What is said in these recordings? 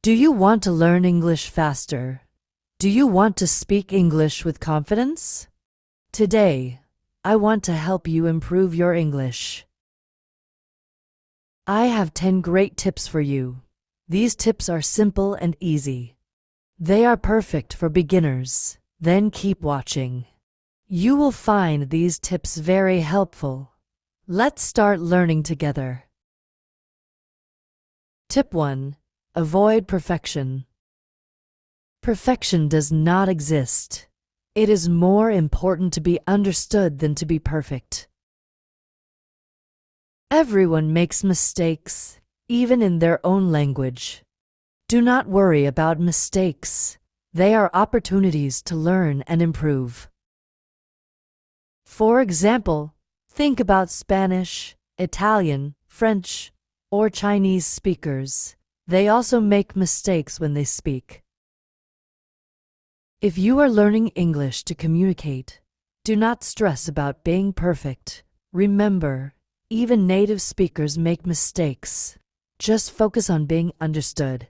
Do you want to learn English faster? Do you want to speak English with confidence? Today, I want to help you improve your English. I have 10 great tips for you. These tips are simple and easy. They are perfect for beginners. Then keep watching. You will find these tips very helpful. Let's start learning together. Tip 1. Avoid perfection. Perfection does not exist. It is more important to be understood than to be perfect. Everyone makes mistakes, even in their own language. Do not worry about mistakes. They are opportunities to learn and improve. For example, think about Spanish, Italian, French, or Chinese speakers. They also make mistakes when they speak. If you are learning English to communicate, do not stress about being perfect. Remember, even native speakers make mistakes. Just focus on being understood.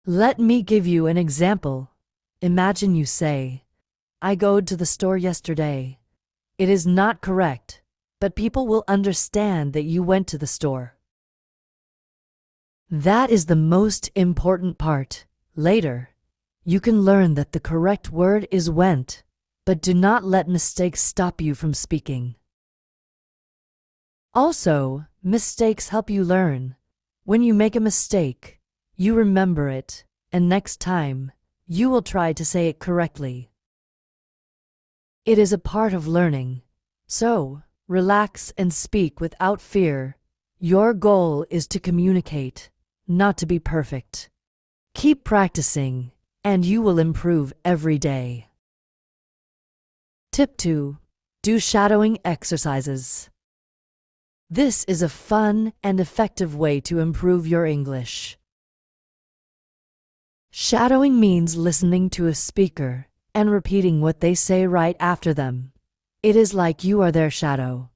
Let me give you an example. Imagine you say, "I go to the store yesterday." It is not correct, but people will understand that you went to the store. That is the most important part. Later, you can learn that the correct word is went, but do not let mistakes stop you from speaking. Also, mistakes help you learn. When you make a mistake, you remember it, and next time, you will try to say it correctly. It is a part of learning. So, relax and speak without fear. Your goal is to communicate, not to be perfect. Keep practicing, and you will improve every day. Tip 2. Do shadowing exercises. This is a fun and effective way to improve your English. Shadowing means listening to a speaker and repeating what they say right after them. It is like you are their shadow.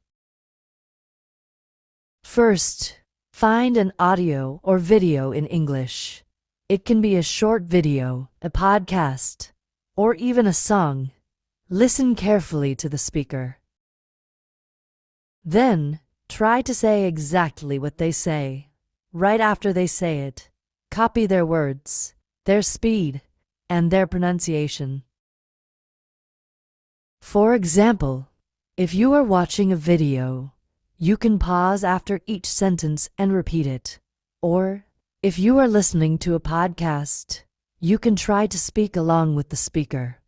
First, find an audio or video in English. It can be a short video, a podcast, or even a song. Listen carefully to the speaker. Then, try to say exactly what they say. Right after they say it, copy their words, their speed, and their pronunciation. For example, if you are watching a video, you can pause after each sentence and repeat it. Or, if you are listening to a podcast, you can try to speak along with the speaker.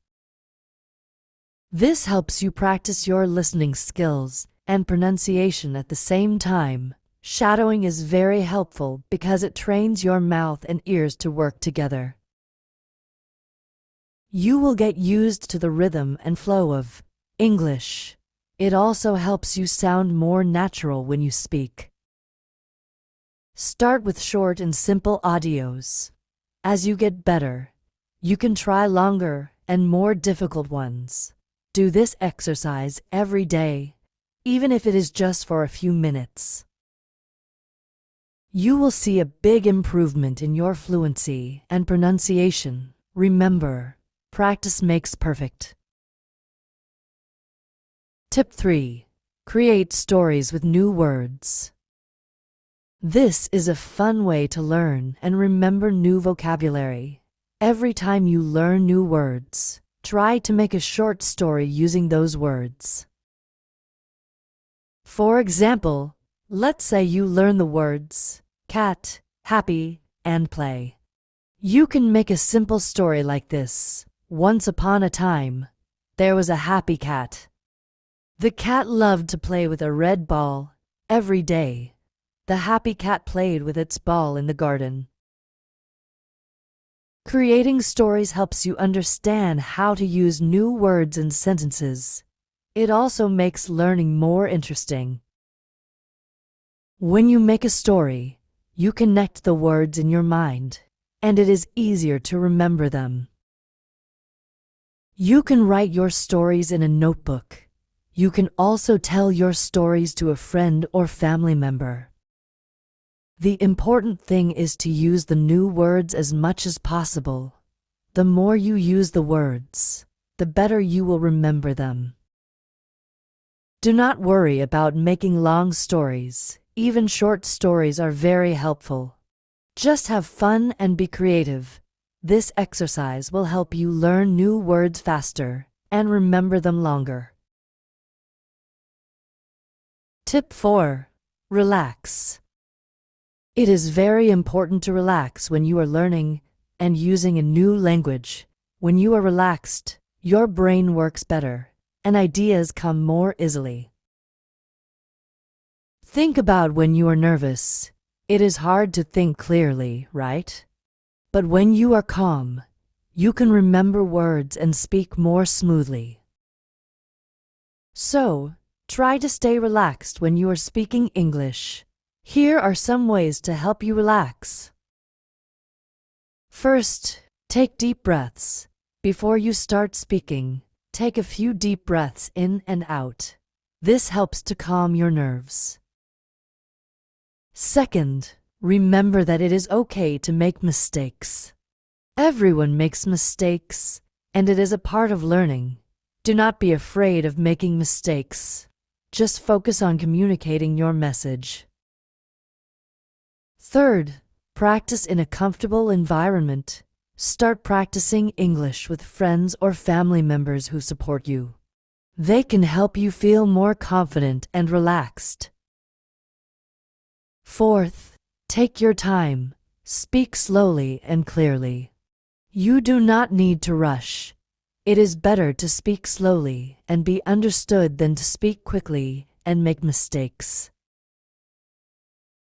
This helps you practice your listening skills and pronunciation at the same time. Shadowing is very helpful because it trains your mouth and ears to work together. You will get used to the rhythm and flow of English. It also helps you sound more natural when you speak. Start with short and simple audios. As you get better, you can try longer and more difficult ones. Do this exercise every day, even if it is just for a few minutes. You will see a big improvement in your fluency and pronunciation. Remember, practice makes perfect. Tip 3. Create stories with new words. This is a fun way to learn and remember new vocabulary. Every time you learn new words, try to make a short story using those words. For example, let's say you learn the words cat, happy, and play. You can make a simple story like this. Once upon a time, there was a happy cat. The cat loved to play with a red ball. Every day, the happy cat played with its ball in the garden. Creating stories helps you understand how to use new words and sentences. It also makes learning more interesting. When you make a story, you connect the words in your mind, and it is easier to remember them. You can write your stories in a notebook. You can also tell your stories to a friend or family member. The important thing is to use the new words as much as possible. The more you use the words, the better you will remember them. Do not worry about making long stories. Even short stories are very helpful. Just have fun and be creative. This exercise will help you learn new words faster and remember them longer. Tip 4. Relax. It is very important to relax when you are learning and using a new language. When you are relaxed, your brain works better and ideas come more easily. Think about when you are nervous. It is hard to think clearly, right? But when you are calm, you can remember words and speak more smoothly. So, try to stay relaxed when you are speaking English. Here are some ways to help you relax. First, take deep breaths. Before you start speaking, take a few deep breaths in and out. This helps to calm your nerves. Second, remember that it is okay to make mistakes. Everyone makes mistakes, and it is a part of learning. Do not be afraid of making mistakes. Just focus on communicating your message. Third, practice in a comfortable environment. Start practicing English with friends or family members who support you. They can help you feel more confident and relaxed. Fourth, take your time. Speak slowly and clearly. You do not need to rush. It is better to speak slowly and be understood than to speak quickly and make mistakes.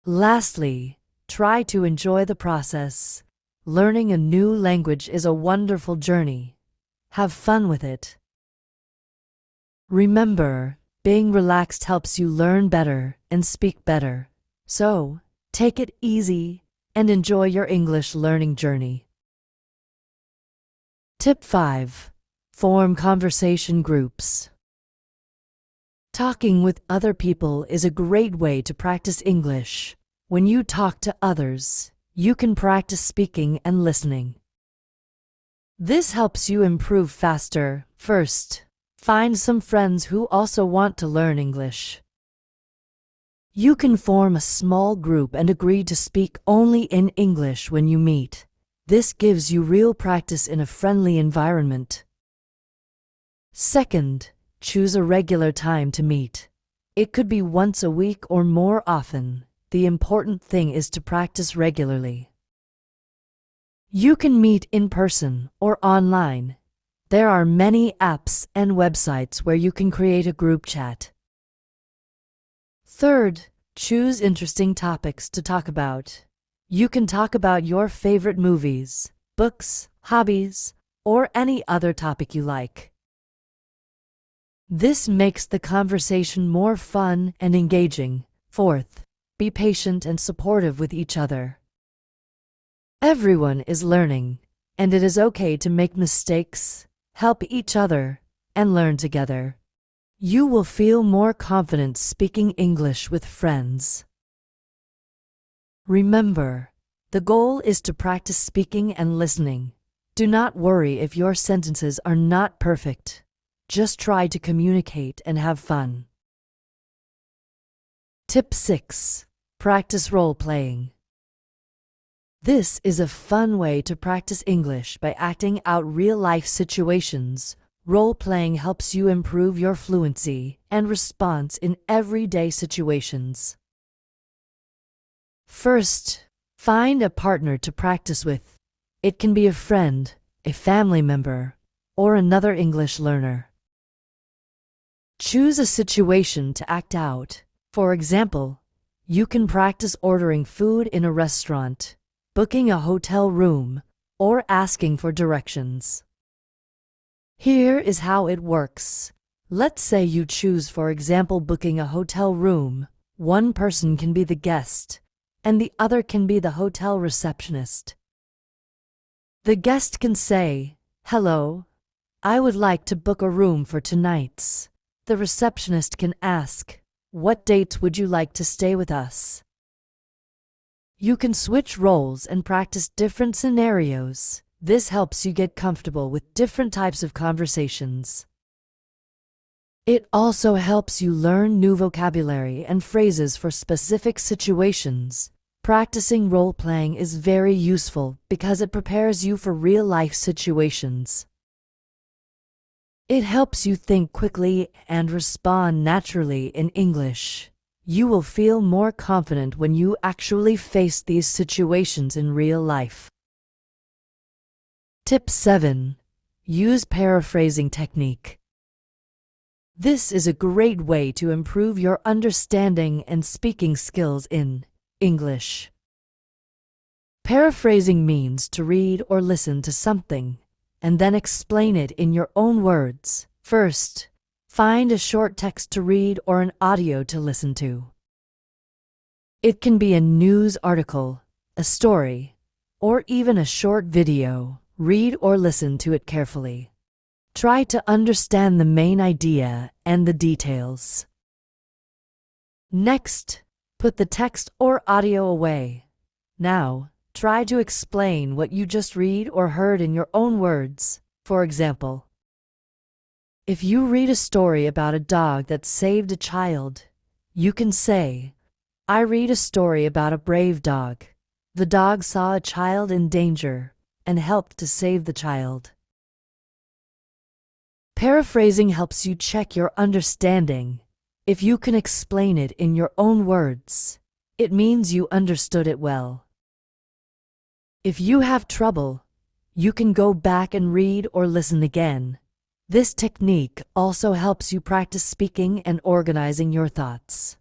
Lastly, try to enjoy the process. Learning a new language is a wonderful journey. Have fun with it. Remember, being relaxed helps you learn better and speak better. So, take it easy and enjoy your English learning journey. Tip 5. Form conversation groups. Talking with other people is a great way to practice English. When you talk to others, you can practice speaking and listening. This helps you improve faster. First, find some friends who also want to learn English. You can form a small group and agree to speak only in English when you meet. This gives you real practice in a friendly environment. Second, choose a regular time to meet. It could be once a week or more often. The important thing is to practice regularly. You can meet in person or online. There are many apps and websites where you can create a group chat. Third, choose interesting topics to talk about. You can talk about your favorite movies, books, hobbies, or any other topic you like. This makes the conversation more fun and engaging. Fourth, be patient and supportive with each other. Everyone is learning, and it is okay to make mistakes, help each other, and learn together. You will feel more confident speaking English with friends. Remember, the goal is to practice speaking and listening. Do not worry if your sentences are not perfect. Just try to communicate and have fun. Tip 6. Practice role-playing. This is a fun way to practice English by acting out real-life situations. Role-playing helps you improve your fluency and response in everyday situations. First, find a partner to practice with. It can be a friend, a family member, or another English learner. Choose a situation to act out. For example, you can practice ordering food in a restaurant, booking a hotel room, or asking for directions. Here is how it works. Let's say you choose, for example, booking a hotel room. One person can be the guest, and the other can be the hotel receptionist. The guest can say, "Hello, I would like to book a room for tonight's." The receptionist can ask, "What dates would you like to stay with us?" You can switch roles and practice different scenarios. This helps you get comfortable with different types of conversations. It also helps you learn new vocabulary and phrases for specific situations. Practicing role-playing is very useful because it prepares you for real-life situations. It helps you think quickly and respond naturally in English. You will feel more confident when you actually face these situations in real life. Tip 7. Use paraphrasing technique. This is a great way to improve your understanding and speaking skills in English. Paraphrasing means to read or listen to something and then explain it in your own words. First, find a short text to read or an audio to listen to. It can be a news article, a story, or even a short video. Read or listen to it carefully. Try to understand the main idea and the details. Next, put the text or audio away. Now, try to explain what you just read or heard in your own words. For example, if you read a story about a dog that saved a child, you can say, "I read a story about a brave dog. The dog saw a child in danger and helped to save the child." Paraphrasing helps you check your understanding. If you can explain it in your own words, it means you understood it well. If you have trouble, you can go back and read or listen again. This technique also helps you practice speaking and organizing your thoughts.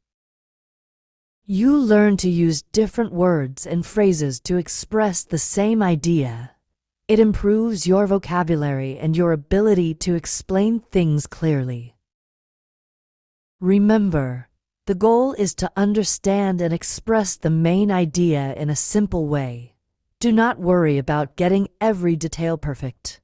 You learn to use different words and phrases to express the same idea. It improves your vocabulary and your ability to explain things clearly. Remember, the goal is to understand and express the main idea in a simple way. Do not worry about getting every detail perfect.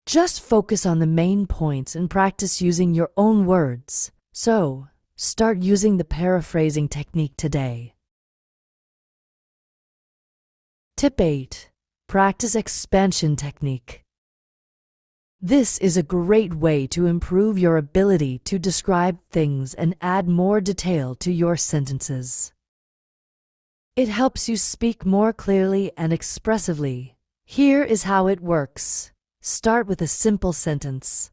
Just focus on the main points and practice using your own words. So, start using the paraphrasing technique today. Tip 8. Practice expansion technique. This is a great way to improve your ability to describe things and add more detail to your sentences. It helps you speak more clearly and expressively. Here is how it works. Start with a simple sentence.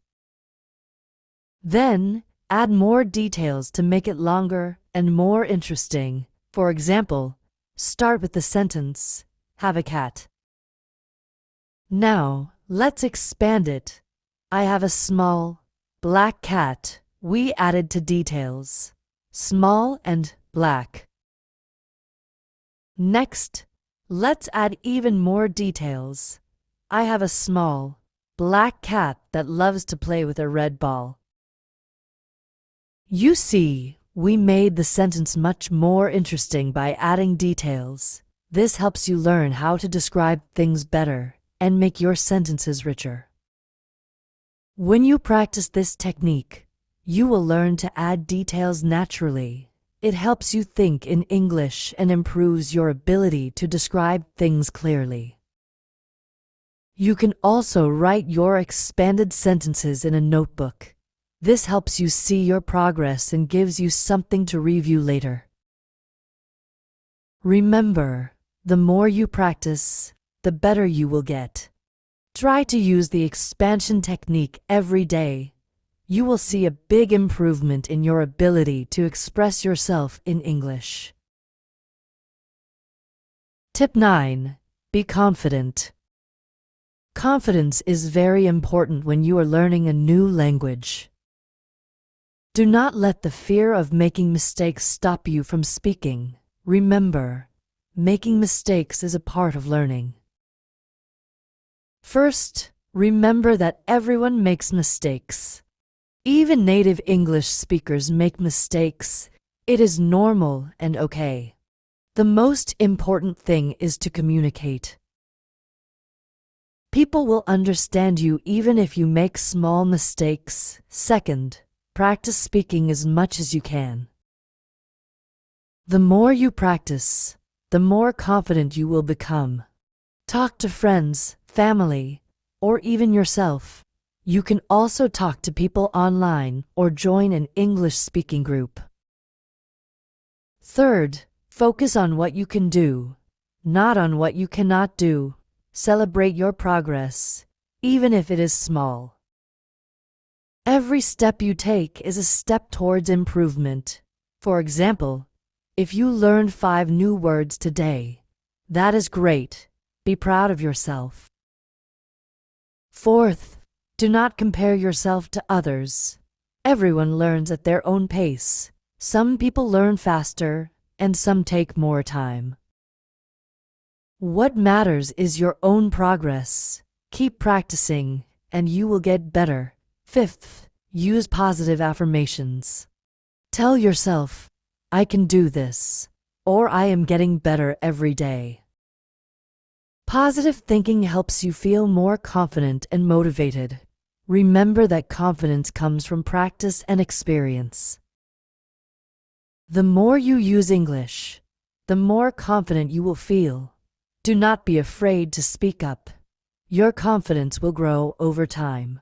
Then, add more details to make it longer and more interesting. For example, start with the sentence, "Have a cat." Now, let's expand it. "I have a small, black cat." We added to details. Small and black. Next, let's add even more details. "I have a small, black cat that loves to play with a red ball." You see, we made the sentence much more interesting by adding details. This helps you learn how to describe things better and make your sentences richer. When you practice this technique, you will learn to add details naturally. It helps you think in English and improves your ability to describe things clearly. You can also write your expanded sentences in a notebook. This helps you see your progress and gives you something to review later. Remember, the more you practice, the better you will get. Try to use the expansion technique every day. You will see a big improvement in your ability to express yourself in English. Tip 9. Be confident. Confidence is very important when you are learning a new language. Do not let the fear of making mistakes stop you from speaking. Remember, making mistakes is a part of learning. First, remember that everyone makes mistakes. Even native English speakers make mistakes. It is normal and okay. The most important thing is to communicate. People will understand you even if you make small mistakes. Second, practice speaking as much as you can. The more you practice, the more confident you will become. Talk to friends, family, or even yourself. You can also talk to people online or join an English-speaking group. Third, focus on what you can do, not on what you cannot do. Celebrate your progress, even if it is small. Every step you take is a step towards improvement. For example, if you learned 5 new words today, that is great. Be proud of yourself. Fourth, do not compare yourself to others. Everyone learns at their own pace. Some people learn faster, and some take more time. What matters is your own progress. Keep practicing, and you will get better. Fifth, use positive affirmations. Tell yourself, I can do this, or I am getting better every day. Positive thinking helps you feel more confident and motivated. Remember that confidence comes from practice and experience. The more you use English, the more confident you will feel. Do not be afraid to speak up. Your confidence will grow over time.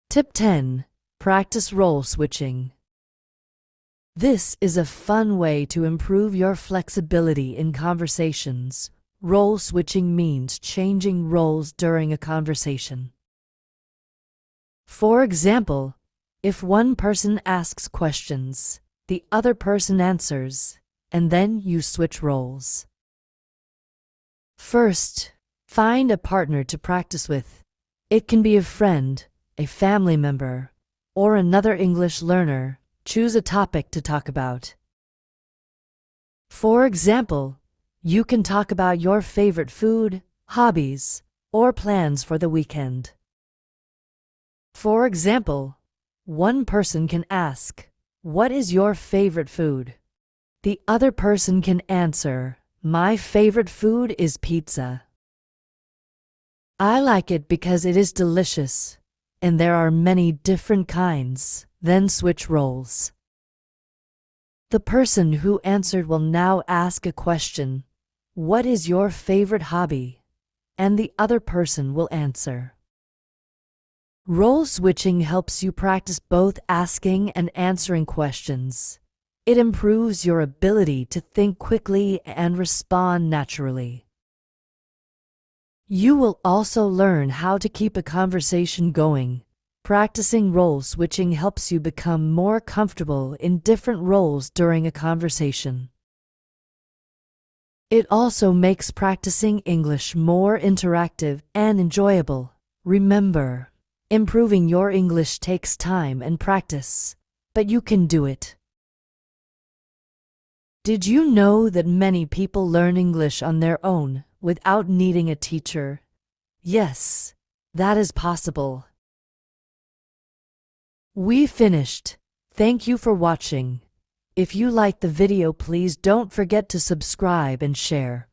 Tip 10. Practice role switching. This is a fun way to improve your flexibility in conversations. Role switching means changing roles during a conversation. For example, if one person asks questions, the other person answers, and then you switch roles. First, find a partner to practice with. It can be a friend, a family member, or another English learner. Choose a topic to talk about. For example, you can talk about your favorite food, hobbies, or plans for the weekend. For example, one person can ask, "What is your favorite food?" The other person can answer, "My favorite food is pizza. I like it because it is delicious, and there are many different kinds." Then switch roles. The person who answered will now ask a question, "What is your favorite hobby?" And the other person will answer. Role switching helps you practice both asking and answering questions. It improves your ability to think quickly and respond naturally. You will also learn how to keep a conversation going. Practicing role switching helps you become more comfortable in different roles during a conversation. It also makes practicing English more interactive and enjoyable. Remember, improving your English takes time and practice, but you can do it. Did you know that many people learn English on their own without needing a teacher? Yes, that is possible. We finished. Thank you for watching. If you liked the video, please don't forget to subscribe and share.